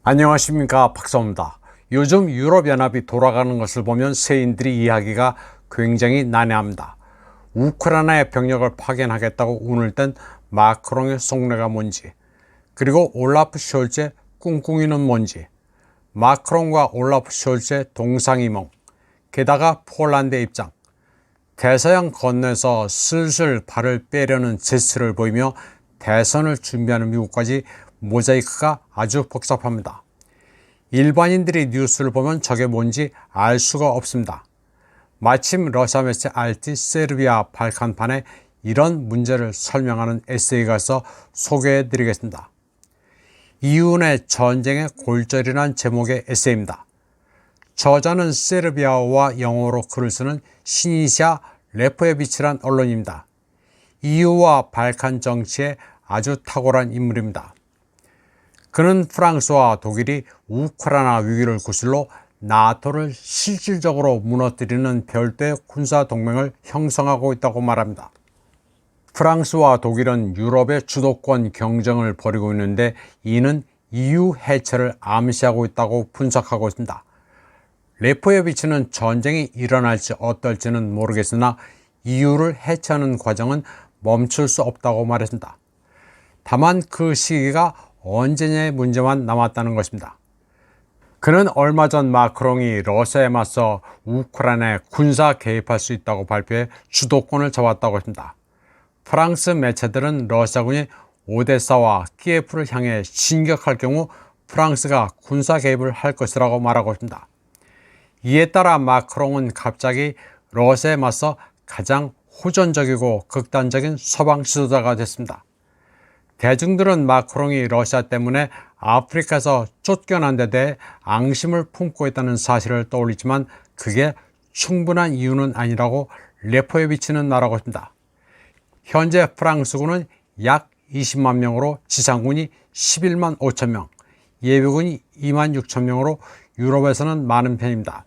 안녕하십니까, 박사입니다. 요즘 유럽연합이 돌아가는 것을 보면 세인들이 이야기가 굉장히 난해합니다. 우크라이나의 병력을 파견하겠다고 운을 뗀 마크롱의 속내가 뭔지, 그리고 올라프 숄츠의 꿍꿍이는 뭔지, 마크롱과 올라프 숄츠의 동상이몽, 게다가 폴란드의 입장, 대서양 건너에서 슬슬 발을 빼려는 제스처를 보이며 대선을 준비하는 미국까지 모자이크가 아주 복잡합니다. 일반인들이 뉴스를 보면 저게 뭔지 알 수가 없습니다. 마침 러시아 매체 RT 세르비아 발칸판에 이런 문제를 설명하는 에세이가 있어 소개해 드리겠습니다. 이윤의 전쟁의 골절이란 제목의 에세이입니다. 저자는 세르비아어와 영어로 글을 쓰는 시니시아 레포에비치란 언론입니다. EU와 발칸 정치에 아주 탁월한 인물입니다. 그는 프랑스와 독일이 우크라이나 위기를 구실로 나토를 실질적으로 무너뜨리는 별도의 군사동맹을 형성하고 있다고 말합니다. 프랑스와 독일은 유럽의 주도권 경쟁을 벌이고 있는데 이는 EU 해체를 암시하고 있다고 분석하고 있습니다. 레포예비치는 전쟁이 일어날지 어떨지는 모르겠으나 EU를 해체하는 과정은 멈출 수 없다고 말했습니다. 다만 그 시기가 언제냐의 문제만 남았다는 것입니다. 그는 얼마 전 마크롱이 러시아에 맞서 우크라이나에 군사 개입할 수 있다고 발표해 주도권을 잡았다고 했습니다. 프랑스 매체들은 러시아군이 오데사와 키예프를 향해 진격할 경우 프랑스가 군사 개입을 할 것이라고 말하고 있습니다. 이에 따라 마크롱은 갑자기 러시아에 맞서 가장 호전적이고 극단적인 서방 지도자가 됐습니다. 대중들은 마크롱이 러시아 때문에 아프리카에서 쫓겨난 데 대해 앙심을 품고 있다는 사실을 떠올리지만 그게 충분한 이유는 아니라고 레포에비치는 말하고 있습니다. 현재 프랑스군은 약 20만 명으로 지상군이 11만 5천 명, 예비군이 2만 6천 명으로 유럽에서는 많은 편입니다.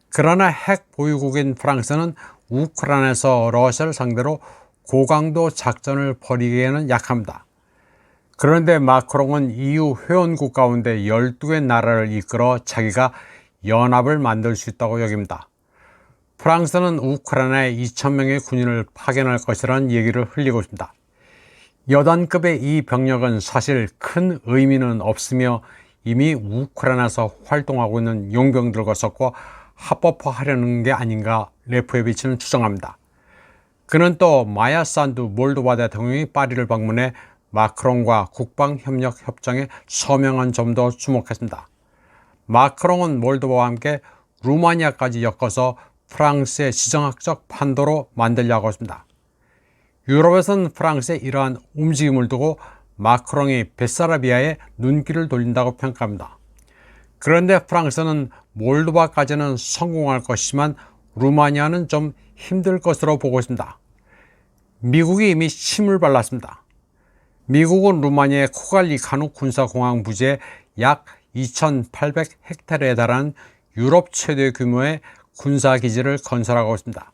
그러나 핵 보유국인 프랑스는 우크라이나에서 러시아를 상대로 고강도 작전을 벌이기에는 약합니다. 그런데 마크롱은 EU 회원국 가운데 12개 나라를 이끌어 자기가 연합을 만들 수 있다고 여깁니다. 프랑스는 우크라이나에 2,000명의 군인을 파견할 것이라는 얘기를 흘리고 있습니다. 여단급의 이 병력은 사실 큰 의미는 없으며 이미 우크라이나에서 활동하고 있는 용병들과 섞어 합법화하려는 게 아닌가 레포에비치는 추정합니다. 그는 또 마야 산두 몰도바 대통령이 파리를 방문해 마크롱과 국방협력 협정에 서명한 점도 주목했습니다. 마크롱은 몰도바와 함께 루마니아까지 엮어서 프랑스의 지정학적 판도로 만들려고 했습니다. 유럽에서는 프랑스의 이러한 움직임을 두고 마크롱이 베사라비아에 눈길을 돌린다고 평가합니다. 그런데 프랑스는 몰도바까지는 성공할 것이지만 루마니아는 좀 힘들 것으로 보고 있습니다. 미국이 이미 침을 발랐습니다. 미국은 루마니아의 코갈리카누 군사공항 부지에 약 2,800헥타르에 달하는 유럽 최대 규모의 군사기지를 건설하고 있습니다.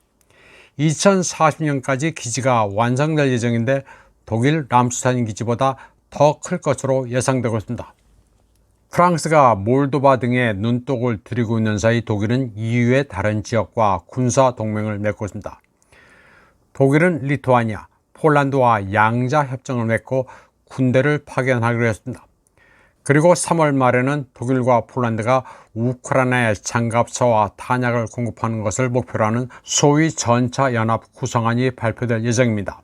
2040년까지 기지가 완성될 예정인데 독일 람슈타인 기지보다 더 클 것으로 예상되고 있습니다. 프랑스가 몰도바 등에 눈독을 들이고 있는 사이 독일은 EU의 다른 지역과 군사 동맹을 맺고 있습니다. 독일은 리투아니아, 폴란드와 양자 협정을 맺고 군대를 파견하기로 했습니다. 그리고 3월 말에는 독일과 폴란드가 우크라이나에 장갑차와 탄약을 공급하는 것을 목표로 하는 소위 전차 연합 구성안이 발표될 예정입니다.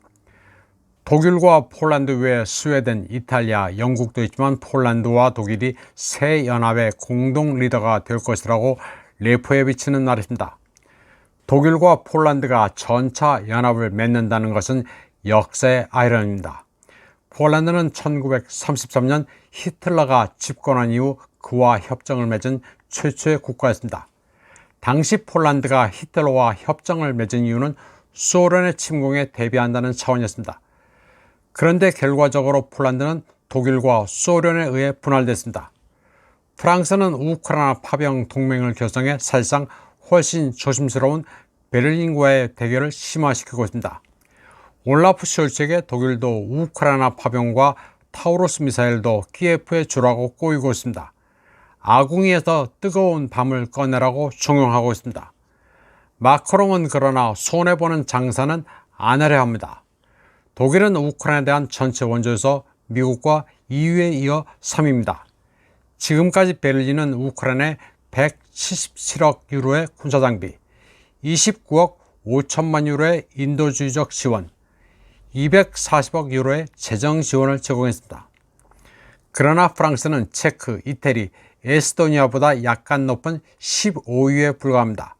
독일과 폴란드 외에 스웨덴, 이탈리아, 영국도 있지만 폴란드와 독일이 새 연합의 공동 리더가 될 것이라고 레포에비치는 말했습니다. 독일과 폴란드가 전차 연합을 맺는다는 것은 역사의 아이러니입니다. 폴란드는 1933년 히틀러가 집권한 이후 그와 협정을 맺은 최초의 국가였습니다. 당시 폴란드가 히틀러와 협정을 맺은 이유는 소련의 침공에 대비한다는 차원이었습니다. 그런데 결과적으로 폴란드는 독일과 소련에 의해 분할됐습니다. 프랑스는 우크라이나 파병 동맹을 결성해 사실상 훨씬 조심스러운 베를린과의 대결을 심화시키고 있습니다. 올라프 숄츠에게 독일도 우크라이나 파병과 타우루스 미사일도 키예프에 주라고 꼬이고 있습니다. 아궁이에서 뜨거운 밤을 꺼내라고 종용하고 있습니다. 마크롱은 그러나 손해보는 장사는 안 하려 합니다. 독일은 우크라이나에 대한 전체 원조에서 미국과 EU에 이어 3위입니다. 지금까지 베를린은 우크라이나에 177억 유로의 군사장비, 29억 5천만 유로의 인도주의적 지원, 240억 유로의 재정 지원을 제공했습니다. 그러나 프랑스는 체크, 이태리, 에스토니아보다 약간 높은 15위에 불과합니다.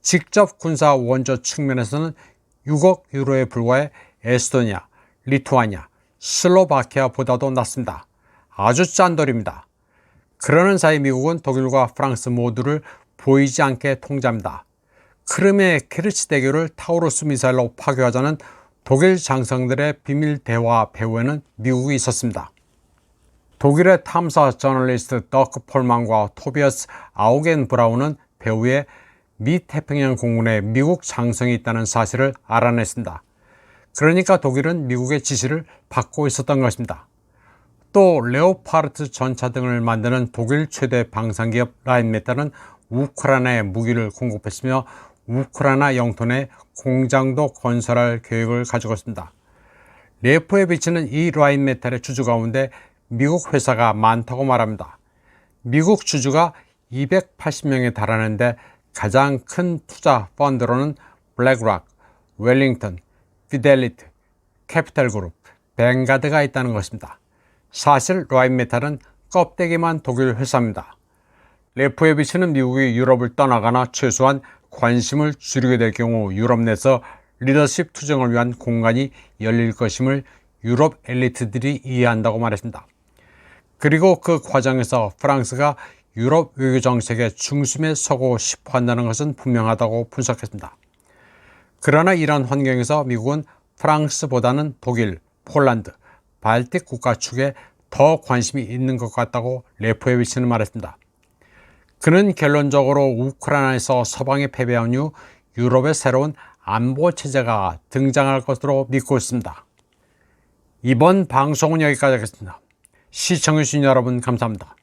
직접 군사 원조 측면에서는 6억 유로에 불과해 에스토니아, 리투아니아, 슬로바키아보다도 낮습니다. 아주 짠돌입니다. 그러는 사이 미국은 독일과 프랑스 모두를 보이지 않게 통제합니다. 크림의 케르치 대교를 타우루스 미사일로 파괴하자는 독일 장성들의 비밀 대화 배후에는 미국이 있었습니다. 독일의 탐사 저널리스트 더크 폴만과 토비어스 아우겐 브라운은 배후에 미 태평양 공군에 미국 장성이 있다는 사실을 알아냈습니다. 그러니까 독일은 미국의 지시를 받고 있었던 것입니다. 또 레오파르트 전차 등을 만드는 독일 최대 방산기업 라인메탈은 우크라이나에 무기를 공급했으며 우크라이나 영토 내 공장도 건설할 계획을 가지고 있습니다. 레포에 비치는 이 라인메탈의 주주 가운데 미국 회사가 많다고 말합니다. 미국 주주가 280명에 달하는데 가장 큰 투자 펀드로는 블랙락, 웰링턴, 피델리티, 캐피탈그룹, 뱅가드가 있다는 것입니다. 사실 라인메탈은 껍데기만 독일 회사입니다. 레포에 비치는 미국이 유럽을 떠나거나 최소한 관심을 줄이게 될 경우 유럽 내에서 리더십 투쟁을 위한 공간이 열릴 것임을 유럽 엘리트들이 이해한다고 말했습니다. 그리고 그 과정에서 프랑스가 유럽 외교 정책의 중심에 서고 싶어 한다는 것은 분명하다고 분석했습니다. 그러나 이런 환경에서 미국은 프랑스보다는 독일, 폴란드, 발틱 국가 측에 더 관심이 있는 것 같다고 레포에 비치는 말했습니다. 그는 결론적으로 우크라이나에서 서방에 패배한 이후 유럽의 새로운 안보 체제가 등장할 것으로 믿고 있습니다. 이번 방송은 여기까지 하겠습니다. 시청해주신 여러분 감사합니다.